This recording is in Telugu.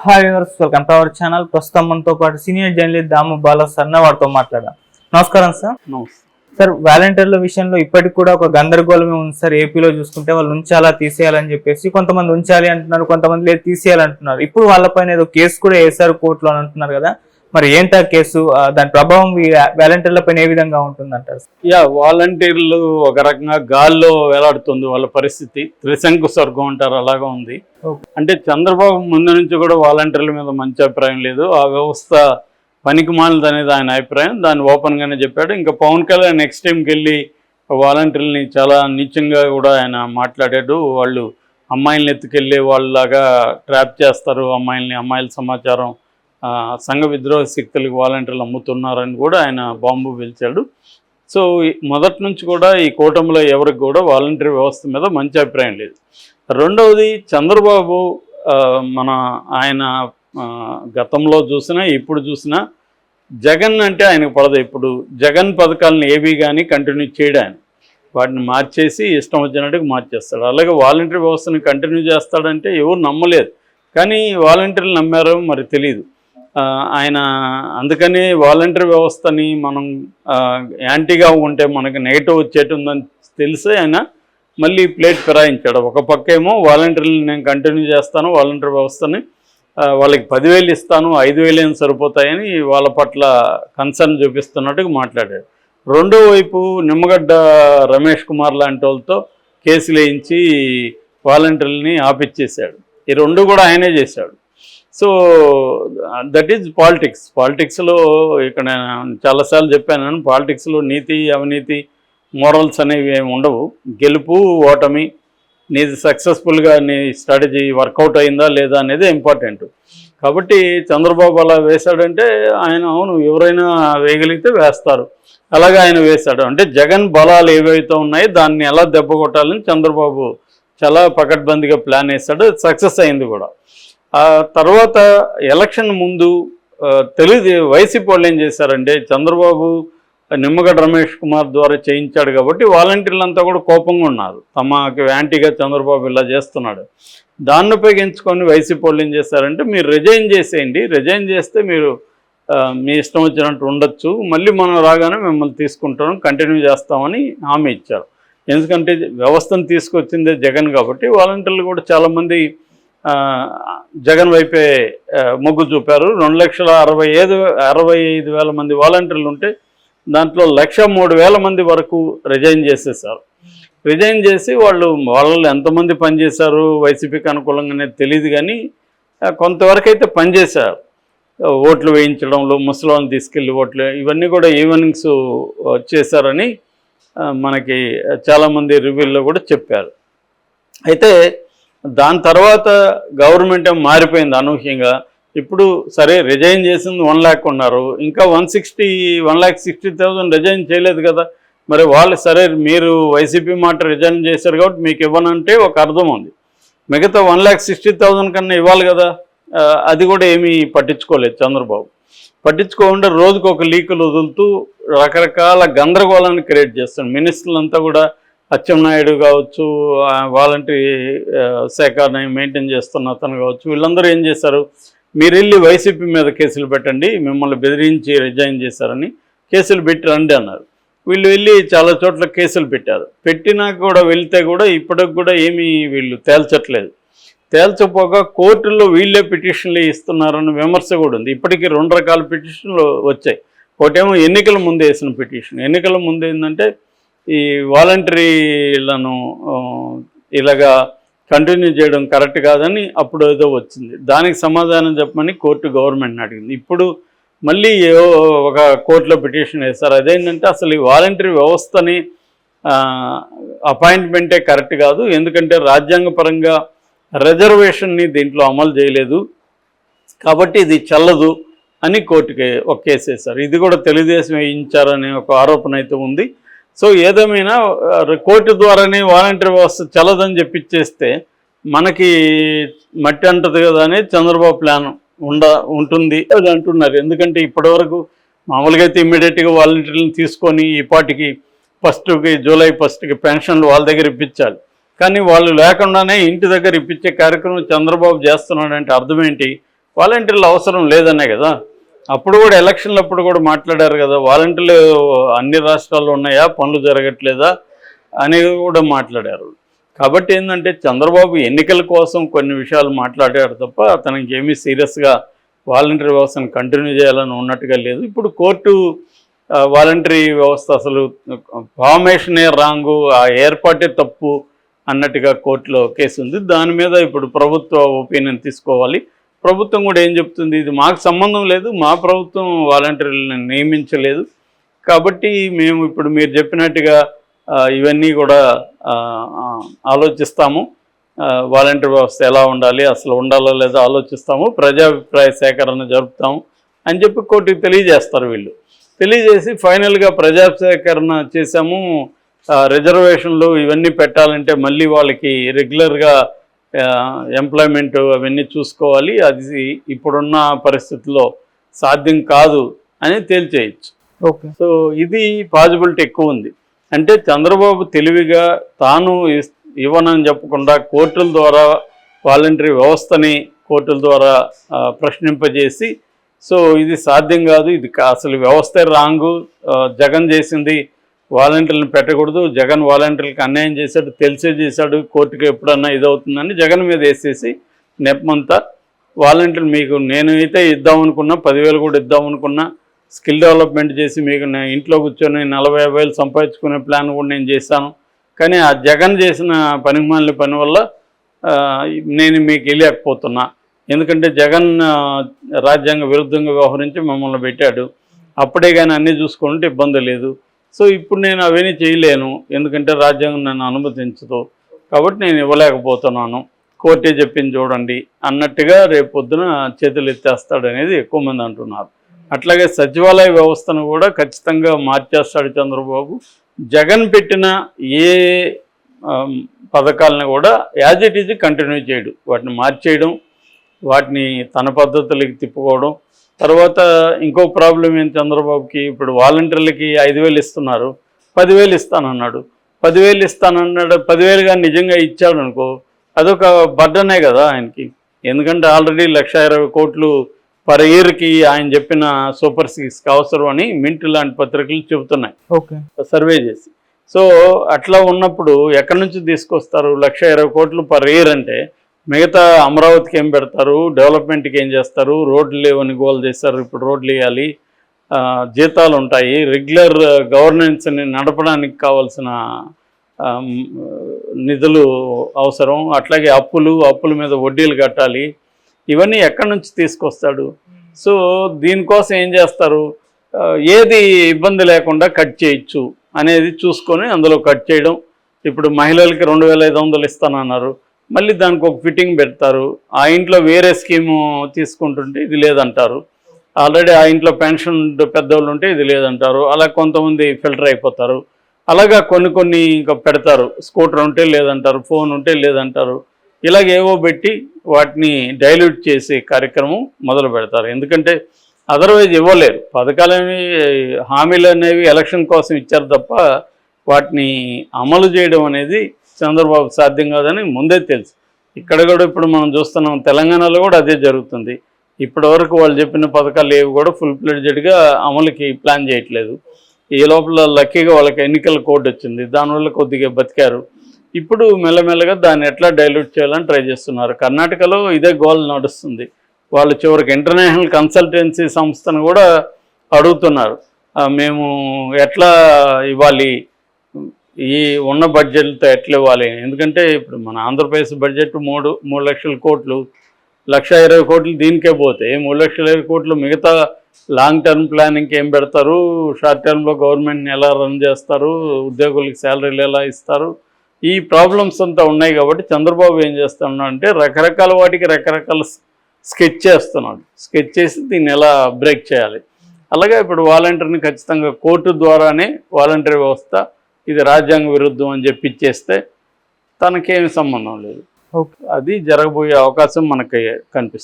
Hi viewers, welcome to our channel. ప్రస్తుతం మనతో పాటు సీనియర్ జర్నలిస్ట్ దాము బాలా సార్ వారితో మాట్లాడాం. నమస్కారం సార్. సార్, వాలంటీర్ల విషయంలో ఇప్పటికి కూడా ఒక గందరగోళమే ఉంది సార్. ఏపీలో చూసుకుంటే వాళ్ళు ఉంచాలా తీసేయాలని చెప్పేసి కొంతమంది ఉంచాలి అంటున్నారు, కొంతమంది లేదు తీసేయాలంటున్నారు. ఇప్పుడు వాళ్ళపైన ఏదో కేసు కూడా వేశారు కోర్టులో అని అంటున్నారు కదా, మరి ఏంటా కేసు? దాని ప్రభావం వాలంటీర్ల పైన ఏ విధంగా ఉంటుందంటారు? వాలంటీర్లు ఒక రకంగా గాల్లో వేలాడుతుంది వాళ్ళ పరిస్థితి. త్రిశంకు స్వర్గం అంటారు, అలాగా ఉంది. అంటే చంద్రబాబు ముందు నుంచి కూడా వాలంటీర్ల మీద మంచి అభిప్రాయం లేదు. ఆ వ్యవస్థ పనికి మాలినది అనేది ఆయన అభిప్రాయం. దాన్ని ఓపెన్గానే చెప్పాడు. ఇంకా పవన్ కళ్యాణ్ నెక్స్ట్ టైంకి వెళ్ళి వాలంటీర్లని చాలా నీచంగా కూడా ఆయన మాట్లాడాడు. వాళ్ళు అమ్మాయిలను ఎత్తుకెళ్ళి వాళ్ళలాగా ట్రాప్ చేస్తారు అమ్మాయిల్ని, అమ్మాయిల సమాచారం సంఘ విద్రోహ శక్తులకు వాలంటీర్లు అమ్ముతున్నారని కూడా ఆయన బాంబు పిలిచాడు. సో మొదటి నుంచి కూడా ఈ కూటమిలో ఎవరికి కూడా వాలంటీర్ వ్యవస్థ మీద మంచి అభిప్రాయం లేదు. రెండవది, చంద్రబాబు ఆయన గతంలో చూసినా ఇప్పుడు చూసినా జగన్ అంటే ఆయనకు పడదు. ఇప్పుడు జగన్ పథకాలను ఏవి కానీ కంటిన్యూ చేయడానికి వాటిని మార్చేసి ఇష్టం వచ్చినట్టుగా మార్చేస్తాడు. అలాగే వాలంటీర్ వ్యవస్థను కంటిన్యూ చేస్తాడంటే ఎవరు నమ్మలేదు, కానీ వాలంటీర్లు నమ్మారో మరి తెలియదు ఆయన. అందుకని వాలంటీర్ వ్యవస్థని మనం యాంటీగా ఉంటే మనకి నెగిటివ్ వచ్చేటుందని తెలిసి ఆయన మళ్ళీ ప్లేట్ ఫిరాయించాడు. ఒక పక్క ఏమో వాలంటీర్లు నేను కంటిన్యూ చేస్తాను, వాలంటీర్ వ్యవస్థని వాళ్ళకి 10,000 ఇస్తాను, 5,000 ఏం సరిపోతాయని వాళ్ళ పట్ల కన్సర్న్ చూపిస్తున్నట్టుగా మాట్లాడాడు. రెండో వైపు నిమ్మగడ్డ రమేష్ కుమార్ లాంటి వాళ్ళతో కేసులు వేయించి వాలంటీర్లని ఆపిచ్చేశాడు. ఈ రెండు కూడా ఆయనే చేశాడు. So that is politics. పాలిటిక్స్లో ఇక్కడ చాలాసార్లు చెప్పాను, పాలిటిక్స్లో నీతి అవినీతి మోరల్స్ అనేవి ఏమి ఉండవు. గెలుపు ఓటమి, నీది సక్సెస్ఫుల్గా నీ స్ట్రాటజీ వర్కౌట్ అయిందా లేదా అనేది ఇంపార్టెంట్. కాబట్టి చంద్రబాబు అలా వేశాడంటే ఆయన అవును ఎవరైనా వేయగలిగితే వేస్తారు, అలాగే ఆయన వేశాడు. అంటే జగన్ బలాలు ఏవైతే ఉన్నాయో దాన్ని ఎలా దెబ్బ కొట్టాలని చంద్రబాబు చాలా పకడ్బందీగా ప్లాన్ వేశాడు. సక్సెస్ అయింది కూడా. ఆ తర్వాత ఎలక్షన్ ముందు వైసీపీ వాళ్ళు ఏం చేశారంటే, చంద్రబాబు నిమ్మగడ్డ రమేష్ కుమార్ ద్వారా చేయించాడు కాబట్టి వాలంటీర్లంతా కూడా కోపంగా ఉన్నారు. తమకి యాంటీగా చంద్రబాబు ఇలా చేస్తున్నాడు. దాన్ని ఉపయోగించుకొని వైసీపీ వాళ్ళు ఏం చేశారంటే, మీరు రిజైన్ చేసేయండి, రిజైన్ చేస్తే మీరు మీ ఇష్టం వచ్చినట్టు ఉండొచ్చు, మళ్ళీ మనం రాగానే మిమ్మల్ని తీసుకుంటాం, కంటిన్యూ చేస్తామని హామీ ఇచ్చారు. ఎందుకంటే వ్యవస్థను తీసుకొచ్చిందే జగన్ కాబట్టి వాలంటీర్లు కూడా చాలామంది జగన్ వైపే మొగ్గు చూపారు. 2,65,000 మంది వాలంటీర్లు ఉంటే దాంట్లో 1,03,000 మంది వరకు రిజైన్ చేసేసారు. రిజైన్ చేసి వాళ్ళు ఎంతమంది పనిచేశారు వైసీపీకి అనుకూలంగా అనేది తెలియదు, కానీ కొంతవరకు అయితే పనిచేశారు. ఓట్లు వేయించడంలో ముసలిని తీసుకెళ్ళి ఓట్లు ఇవన్నీ కూడా ఈవినింగ్స్ చేశారని మనకి చాలామంది రివ్యూల్లో కూడా చెప్పారు. అయితే దాని తర్వాత గవర్నమెంట్ మారిపోయింది అనూహ్యంగా. ఇప్పుడు సరే రిజైన్ చేసింది 1 lakh ఉన్నారు, ఇంకా 1,60,000 రిజైన్ చేయలేదు కదా. మరి వాళ్ళు సరే మీరు వైసీపీ మాట రిజైన్ చేశారు కాబట్టి మీకు ఇవ్వనంటే ఒక అర్థం ఉంది. మిగతా 1,60,000 కన్నా ఇవ్వాలి కదా. అది కూడా ఏమీ పట్టించుకోలేదు చంద్రబాబు. పట్టించుకోకుండా రోజుకు ఒక లీకులు వదులుతూ రకరకాల గందరగోళాన్ని క్రియేట్ చేస్తాడు. మినిస్టర్లంతా కూడా అచ్చెన్నాయుడు కావచ్చు, వాలంటరీ శాఖని మెయింటైన్ చేస్తున్న అతను కావచ్చు, వీళ్ళందరూ ఏం చేశారు, మీరు వెళ్ళి వైసీపీ మీద కేసులు పెట్టండి, మిమ్మల్ని బెదిరించి రిజైన్ చేశారని కేసులు పెట్టి రండి అన్నారు. వీళ్ళు వెళ్ళి చాలా చోట్ల కేసులు పెట్టారు. పెట్టినా కూడా వెళ్తే కూడా ఇప్పటికి కూడా ఏమీ వీళ్ళు తేల్చట్లేదు. తేల్చపోగా కోర్టుల్లో వీళ్ళే పిటిషన్లు ఇస్తున్నారన్న విమర్శ కూడా ఉంది. ఇప్పటికీ 2 రకాల పిటిషన్లు వచ్చాయి. ఒకటేమో ఎన్నికల ముందు వేసిన పిటిషన్. ఎన్నికల ముందు ఏంటంటే ఈ వాలంటరీలను ఇలాగా కంటిన్యూ చేయడం కరెక్ట్ కాదని అప్పుడు ఏదో వచ్చింది. దానికి సమాధానం చెప్పమని కోర్టు గవర్నమెంట్ని అడిగింది. ఇప్పుడు మళ్ళీ ఒక కోర్టులో పిటిషన్ వేస్తారు. అదేంటంటే అసలు ఈ వాలంటరీ వ్యవస్థని అపాయింట్మెంటే కరెక్ట్ కాదు, ఎందుకంటే రాజ్యాంగపరంగా రిజర్వేషన్ని దీంట్లో అమలు చేయలేదు కాబట్టి ఇది చెల్లదు అని కోర్టుకి ఒక కేసు వేశారు. ఇది కూడా తెలుగుదేశం వేయించారనే ఒక ఆరోపణ అయితే ఉంది. సో ఏదేమైనా కోర్టు ద్వారానే వాలంటీర్ వ్యవస్థ చల్లదని చెప్పిచ్చేస్తే మనకి మట్టి అంటది కదా అని చంద్రబాబు ప్లాన్ ఉంటుంది అది అంటున్నారు. ఎందుకంటే ఇప్పటివరకు మామూలుగా అయితే ఇమ్మీడియట్గా వాలంటీర్లను తీసుకొని ఈ పాటికి జూలై 1కి పెన్షన్లు వాళ్ళ దగ్గర ఇప్పించాలి. కానీ వాళ్ళు లేకుండానే ఇంటి దగ్గర ఇప్పించే కార్యక్రమం చంద్రబాబు చేస్తున్నాడంటే అర్థం ఏంటి? వాలంటీర్లు అవసరం లేదనే కదా. అప్పుడు కూడా ఎలక్షన్లప్పుడు కూడా మాట్లాడారు కదా, వాలంటీర్లు అన్ని రాష్ట్రాల్లో ఉన్నాయా, పనులు జరగట్లేదా అని కూడా మాట్లాడారు. కాబట్టి ఏంటంటే చంద్రబాబు ఎన్నికల కోసం కొన్ని విషయాలు మాట్లాడారు తప్ప అతనికి ఏమీ సీరియస్గా వాలంటీర్ వ్యవస్థను కంటిన్యూ చేయాలని ఉన్నట్టుగా లేదు. ఇప్పుడు కోర్టు వాలంటరీ వ్యవస్థ అసలు ఫార్మేషనే రాంగు, ఆ ఏర్పాటే తప్పు అన్నట్టుగా కోర్టులో కేసు ఉంది. దాని మీద ఇప్పుడు ప్రభుత్వ ఒపీనియన్ తీసుకోవాలి. ప్రభుత్వం కూడా ఏం చెప్తుంది, ఇది మాకు సంబంధం లేదు, మా ప్రభుత్వం వాలంటీర్లను నియమించలేదు, కాబట్టి మేము ఇప్పుడు మీరు చెప్పినట్టుగా ఇవన్నీ కూడా ఆలోచిస్తాము, వాలంటీర్ వ్యవస్థ ఎలా ఉండాలి, అసలు ఉండాలో లేదో ఆలోచిస్తాము, ప్రజాభిప్రాయ సేకరణ జరుపుతాము అని చెప్పి కోర్టుకి తెలియజేస్తారు. వీళ్ళు తెలియజేసి ఫైనల్గా ప్రజా సేకరణ చేశాము, రిజర్వేషన్లు ఇవన్నీ పెట్టాలంటే మళ్ళీ వాళ్ళకి రెగ్యులర్గా ఎంప్లాయ్మెంట్ అవన్నీ చూసుకోవాలి, అది ఇప్పుడున్న పరిస్థితుల్లో సాధ్యం కాదు అని తేల్చేయచ్చు. ఓకే, సో ఇది పాజిబిలిటీ ఎక్కువ ఉంది. అంటే చంద్రబాబు తెలివిగా తాను ఇవ్వనని చెప్పకుండా కోర్టుల ద్వారా వాలంటరీ వ్యవస్థని కోర్టుల ద్వారా ప్రశ్నింపజేసి, సో ఇది సాధ్యం కాదు, ఇది అసలు వ్యవస్థ రాంగు, జగన్ చేసింది వాలంటీర్లను పెట్టకూడదు, జగన్ వాలంటీర్లకు అన్యాయం చేశాడు, తెలిసే చేశాడు, కోర్టుకు ఎప్పుడన్నా ఇదవుతుందని జగన్ మీద వేసేసి నెప్పమంతా వాలంటీర్లు మీకు నేనైతే ఇద్దామనుకున్నా, 10,000 కూడా ఇద్దామనుకున్నా, స్కిల్ డెవలప్మెంట్ చేసి మీకు ఇంట్లో కూర్చొని 40,000 సంపాదించుకునే ప్లాన్ కూడా నేను చేశాను, కానీ ఆ జగన్ చేసిన పనిమాలిన పని వల్ల నేను మీకు వెళ్ళలేకపోతున్నా, ఎందుకంటే జగన్ రాజ్యాంగ విరుద్ధంగా వ్యవహరించి మమ్మల్ని పెట్టాడు, అప్పుడే కానీ అన్నీ చూసుకుంటే ఇబ్బంది లేదు, సో ఇప్పుడు నేను అవన్నీ చేయలేను ఎందుకంటే రాజ్యాంగం నన్ను అనుమతించదు, కాబట్టి నేను ఇవ్వలేకపోతున్నాను, కోర్టే చెప్పింది చూడండి అన్నట్టుగా రేపు పొద్దున చేతులు ఎత్తేస్తాడు అనేది ఎక్కువ మంది అంటున్నారు. అట్లాగే సచివాలయ వ్యవస్థను కూడా ఖచ్చితంగా మార్చేస్తాడు చంద్రబాబు. జగన్ పెట్టిన ఏ పథకాలను కూడా యాజ్ ఇట్ ఈజ్ కంటిన్యూ చేయడు, వాటిని మార్చేయడం, వాటిని తన పద్ధతులకి తిప్పుకోవడం. తర్వాత ఇంకో ప్రాబ్లం ఏంటి చంద్రబాబుకి, ఇప్పుడు వాలంటీర్లకి 5,000 ఇస్తున్నారు, 10,000 ఇస్తానన్నాడు, 10,000 ఇస్తానన్నాడు, 10,000 కానీ నిజంగా ఇచ్చాడు అనుకో అదొక బర్డనే కదా ఆయనకి, ఎందుకంటే ఆల్రెడీ 1,20 కోట్లు పర్ ఇయర్కి ఆయన చెప్పిన సూపర్ 6కి అవసరం అని మింట్ లాంటి పత్రికలు చెబుతున్నాయి సర్వే చేసి. సో అట్లా ఉన్నప్పుడు ఎక్కడి నుంచి తీసుకొస్తారు 1,20 కోట్లు పర్ ఇయర్ అంటే, మిగతా అమరావతికి ఏం పెడతారు, డెవలప్మెంట్కి ఏం చేస్తారు, రోడ్లు లేవని గోల్ చేస్తారు, ఇప్పుడు రోడ్లు వేయాలి, జీతాలు ఉంటాయి, రెగ్యులర్ గవర్నెన్స్ని నడపడానికి కావాల్సిన నిధులు అవసరం, అట్లాగే అప్పుల మీద వడ్డీలు కట్టాలి, ఇవన్నీ ఎక్కడి నుంచి తీసుకొస్తాడు. సో దీనికోసం ఏం చేస్తారు, ఏది ఇబ్బంది లేకుండా కట్ చేయొచ్చు అనేది చూసుకొని అందులో కట్ చేయడం. ఇప్పుడు మహిళలకి 2,500 ఇస్తానన్నారు, మళ్ళీ దానికి ఒక ఫిట్టింగ్ పెడతారు, ఆ ఇంట్లో వేరే స్కీము తీసుకుంటుంటే ఇది లేదంటారు, ఆల్రెడీ ఆ ఇంట్లో పెన్షన్ పెద్దవాళ్ళు ఉంటే ఇది లేదంటారు, అలా కొంతమంది ఫిల్టర్ అయిపోతారు. అలాగా కొన్ని ఇంకా పెడతారు, స్కూటర్ ఉంటే లేదంటారు, ఫోన్ ఉంటే లేదంటారు, ఇలాగేవో పెట్టి వాటిని డైల్యూట్ చేసే కార్యక్రమం మొదలు పెడతారు. ఎందుకంటే అదర్వైజ్ ఇవ్వలేరు, పథకాలు హామీలు అనేవి ఎలక్షన్ కోసం ఇచ్చారు తప్ప వాటిని అమలు చేయడం అనేది చంద్రబాబు సాధ్యం కాదని ముందే తెలుసు. ఇక్కడ కూడా ఇప్పుడు మనం చూస్తున్నాం, తెలంగాణలో కూడా అదే జరుగుతుంది. ఇప్పటి వరకు వాళ్ళు చెప్పిన పథకాలు ఏవి కూడా ఫుల్ ఫ్లెడ్జెడ్గా అమలుకి ప్లాన్ చేయట్లేదు. ఈ లోపల లక్కీగా వాళ్ళకి ఎన్నికల కోడ్ వచ్చింది, దానివల్ల కొద్దిగా బతికారు. ఇప్పుడు మెల్లమెల్లగా దాన్ని ఎట్లా డైల్యూట్ చేయాలని ట్రై చేస్తున్నారు. కర్ణాటకలో ఇదే గోల్ నడుస్తుంది. వాళ్ళు చివరికి ఇంటర్నేషనల్ కన్సల్టెన్సీ సంస్థను కూడా అడుగుతున్నారు, మేము ఎట్లా ఇవ్వాలి, ఈ ఉన్న బడ్జెట్లతో ఎట్లా ఇవ్వాలి. ఎందుకంటే ఇప్పుడు మన ఆంధ్రప్రదేశ్ బడ్జెట్ 3 లక్షల కోట్లు, 1,20 కోట్లు దీనికే పోతే 3,20 కోట్లు మిగతా లాంగ్ టర్మ్ ప్లానింగ్కి ఏం పెడతారు, షార్ట్ టర్మ్లో గవర్నమెంట్ని ఎలా రన్ చేస్తారు, ఉద్యోగులకి శాలరీలు ఎలా ఇస్తారు, ఈ ప్రాబ్లమ్స్ అంతా ఉన్నాయి. కాబట్టి చంద్రబాబు ఏం చేస్తున్నాడు అంటే రకరకాల వాటికి రకరకాల స్కెచ్ చేస్తున్నాడు, స్కెచ్ చేసి దీన్ని ఎలా బ్రేక్ చేయాలి. అలాగే ఇప్పుడు వాలంటీర్ని ఖచ్చితంగా కోర్టు ద్వారానే వాలంటీర్ వ్యవస్థ ఇది రాజ్యాంగ విరుద్ధం అని చెప్పి ఇచ్చేస్తే తనకేమి సంబంధం లేదు, అది జరగబోయే అవకాశం మనకి కనిపిస్తుంది.